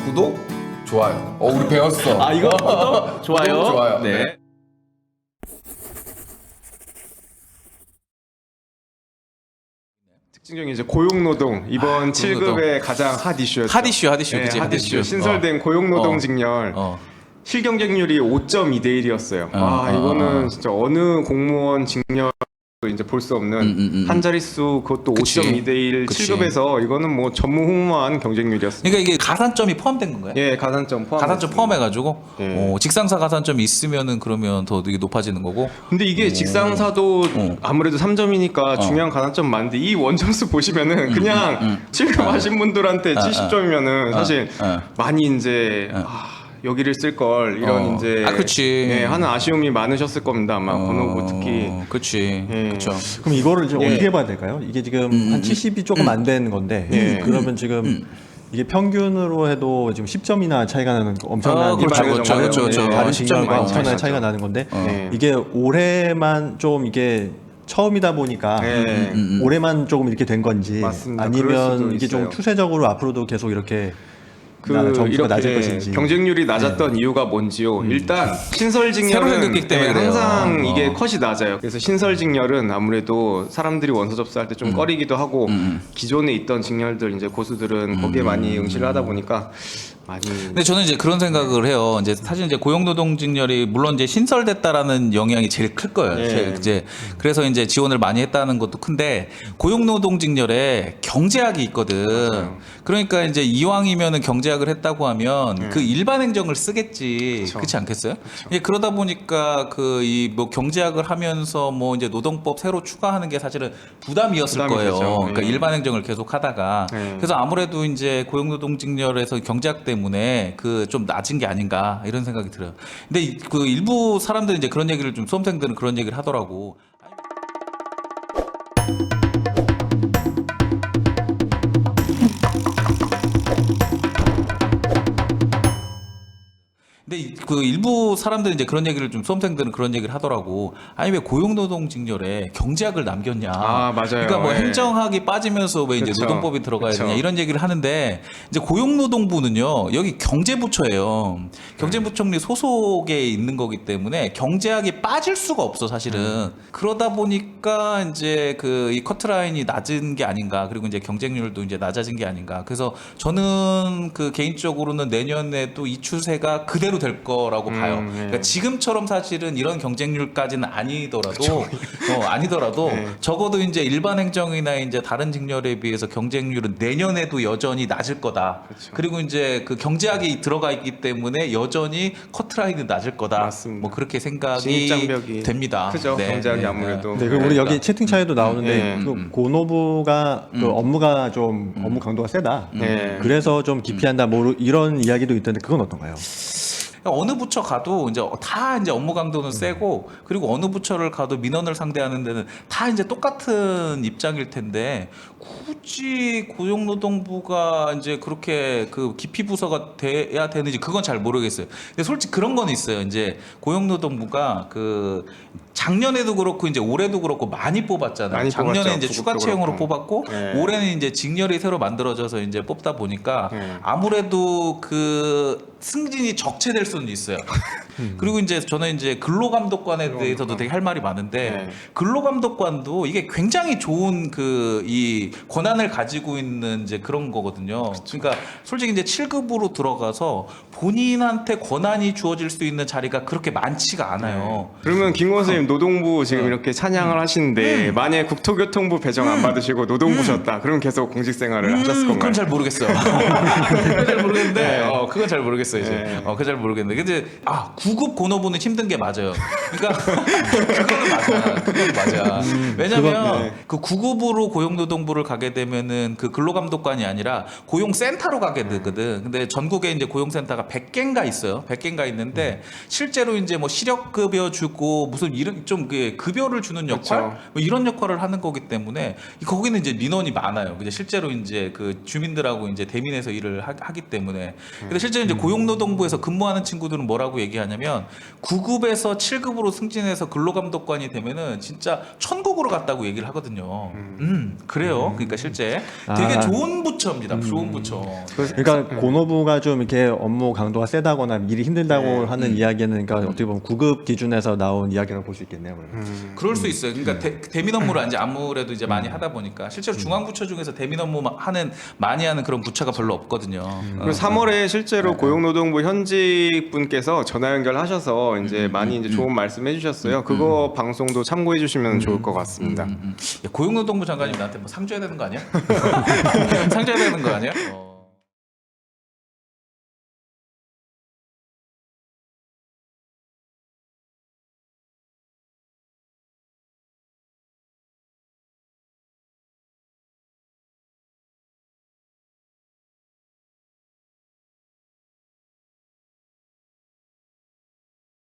구독, 좋아요. 우리 배웠어. 아, 이거 구독, 좋아요. 구독, 좋아요. 네. 특징적인 이제 고용노동 이번 7급의 가장 핫 이슈였죠. 핫 이슈, 네, 그치, 핫 이슈. 신설된 고용노동 직렬 실경쟁률이 5.2대 1이었어요. 이거는 진짜 어느 공무원 직렬도 이제 볼 수 없는 한 자릿수, 그것도 그치. 5.2대 1 그치. 7급에서 이거는 뭐 전무후무한 경쟁률이었어요. 그러니까 이게 가산점이 포함된 건가요? 예, 가산점 포함. 가산점 포함해가지고 예. 직상사 가산점이 있으면은 그러면 더 되게 높아지는 거고. 근데 이게 직상사도 아무래도 3점이니까 중요한 가산점 많은데 이 원점수 보시면은 그냥 7급 하신 분들한테 70점이면은 사실 많이 이제 여기를 쓸 걸 이런 이제 그치. 예, 하는 아쉬움이 많으셨을 겁니다. 아마 권오부 특히. 그치. 예. 그쵸. 그럼 이거를 이제 예. 어떻게 봐야 될까요? 이게 지금 한 70이 조금 안 되는 건데 그러면 지금 이게 평균으로 해도 지금 10점이나 차이가 나는 거 엄청난 그렇죠, 그렇죠, 다른 그렇죠, 그렇죠. 다른 10점이 직렬과 많이 엄청난 차이가 차이가 나죠. 나는 건데 예. 이게 올해만 좀 이게 처음이다 보니까 올해만 조금 이렇게 된 건지 맞습니다. 그럴 수도 아니면 이게 있어요. 좀 추세적으로 앞으로도 계속 이렇게 점수가 낮을 것인지 경쟁률이 낮았던 이유가 뭔지요. 일단 새로 신설직렬은 생겼기 때문에 그래요. 항상 이게 컷이 낮아요. 그래서 신설직렬은 아무래도 사람들이 원서 접수할 때 좀 꺼리기도 하고 기존에 있던 직렬들 이제 고수들은 거기에 많이 응시를 하다 보니까 많이. 근데 저는 이제 그런 생각을 해요. 이제 사실 이제 고용노동 직렬이 물론 이제 신설됐다라는 영향이 제일 클 거예요. 예. 이제 그래서 이제 지원을 많이 했다는 것도 큰데 고용노동 직렬에 경제학이 있거든. 맞아요. 그러니까 이제 이왕이면은 경제학을 했다고 하면 그 일반 행정을 쓰겠지. 그쵸. 그렇지 않겠어요? 예, 그러다 보니까 그 이 뭐 경제학을 하면서 뭐 이제 노동법 새로 추가하는 게 사실은 부담이었을 부담이 거예요. 되죠. 그러니까 예. 일반 행정을 계속 하다가 예. 그래서 아무래도 이제 고용노동 직렬에서 경제학 때문에 그 좀 낮은 게 아닌가 이런 생각이 들어요. 근데 그 일부 사람들은 이제 그런 얘기를 좀 수험생들은 그런 얘기를 하더라고. 근데 그 일부 사람들은 이제 그런 얘기를 좀 수험생들은 그런 얘기를 하더라고. 아니 왜 고용노동 직렬에 경제학을 남겼냐. 맞아요. 그러니까 뭐 예. 행정학이 빠지면서 왜 이제 그쵸. 노동법이 들어가야 그쵸. 되냐 이런 얘기를 하는데 이제 고용노동부는요 여기 경제부처예요. 경제부총리 소속에 있는 거기 때문에 경제학이 빠질 수가 없어 사실은. 그러다 보니까 이제 그 이 커트라인이 낮은 게 아닌가 그리고 이제 경쟁률도 이제 낮아진 게 아닌가. 그래서 저는 그 개인적으로는 내년에도 이 추세가 그대로 될 거라고 봐요. 네. 그러니까 지금처럼 사실은 이런 경쟁률까지는 아니더라도 아니더라도 적어도 이제 일반 행정이나 이제 다른 직렬에 비해서 경쟁률은 내년에도 여전히 낮을 거다. 그리고 이제 그 경제학이 들어가 있기 때문에 여전히 커트라인이 낮을 거다. 맞습니다. 뭐 그렇게 생각이 진입장벽이 됩니다. 크죠. 경제학이 아무래도. 네, 그리고 우리 여기 채팅창에도 나오는데 그 고노부가 그 업무가 좀 업무 강도가 세다. 그래서 좀 기피한다. 뭐 이런 이야기도 있던데 그건 어떤가요? 어느 부처 가도 이제 다 이제 업무 강도는 세고 그리고 어느 부처를 가도 민원을 상대하는 데는 다 이제 똑같은 입장일 텐데 굳이 고용노동부가 이제 그렇게 그 기피 부서가 돼야 되는지 그건 잘 모르겠어요. 근데 솔직히 그런 건 있어요. 이제 고용노동부가 그 작년에도 그렇고 이제 올해도 그렇고 많이 뽑았잖아요. 많이 작년에 뽑았죠. 이제 추가 구급도 채용으로 그렇고. 뽑았고 네. 올해는 이제 직렬이 새로 만들어져서 이제 뽑다 보니까 아무래도 그 승진이 적체될 수는 있어요. 그리고 이제 저는 이제 근로감독관에 대해서도 되게 할 말이 많은데 근로감독관도 이게 굉장히 좋은 그 이 권한을 가지고 있는 이제 그런 거거든요. 그러니까 솔직히 이제 7급으로 들어가서 본인한테 권한이 주어질 수 있는 자리가 그렇게 많지가 않아요. 그러면 김건 선생님 노동부 지금 이렇게 찬양을 하시는데 만약에 국토교통부 배정 안 받으시고 노동부셨다. 그럼 계속 공직 생활을 하셨을 건가요? 그건 잘 모르겠어요. 그건 잘 모르겠는데, 그건 잘 모르겠어요 이제. 그건 잘 모르겠는데, 근데 9급 고노부는 힘든 게 맞아요. 그러니까 그거는 맞아. 그건 맞아. 왜냐면 그 9급으로 고용노동부를 가게 되면은 그 근로감독관이 아니라 고용센터로 가게 되거든. 근데 전국에 이제 고용센터가 100개인가 있어요. 100개인가 있는데 실제로 이제 뭐 시력급여 주고 무슨 이런 좀 그 급여를 주는 역할, 그렇죠. 뭐 이런 역할을 하는 거기 때문에 거기는 이제 민원이 많아요. 근데 실제로 이제 그 주민들하고 이제 대민해서 일을 하기 때문에. 근데 실제 이제 고용노동부에서 근무하는 친구들은 뭐라고 얘기하냐면 9급에서 7급으로 승진해서 근로감독관이 되면은 진짜 천국으로 갔다고 얘기를 하거든요. 그래요. 그러니까 실제 되게 좋은 부처입니다. 좋은 부처. 그러니까 고노부가 좀 이렇게 업무 강도가 세다거나 일이 힘들다고 하는 이야기는 그러니까 어떻게 보면 9급 기준에서 나온 이야기라고 볼 수 있겠네요. 그러면. 그럴 수 있어요. 그러니까 대민 업무를 이제 아무래도 이제 많이 하다 보니까 실제로 중앙부처 중에서 대민 업무 많이 하는 그런 부처가 별로 없거든요. 그리고 3월에 실제로 고용노동부 현직 분께서 전화 연결하셔서 이제 많이 이제 좋은 말씀 해주셨어요. 그거 방송도 참고해 주시면 좋을 것 같습니다. 야, 고용노동부 장관님 나한테 뭐 상 줘야 되는 거 아니야? 상 줘야 되는 거 아니야?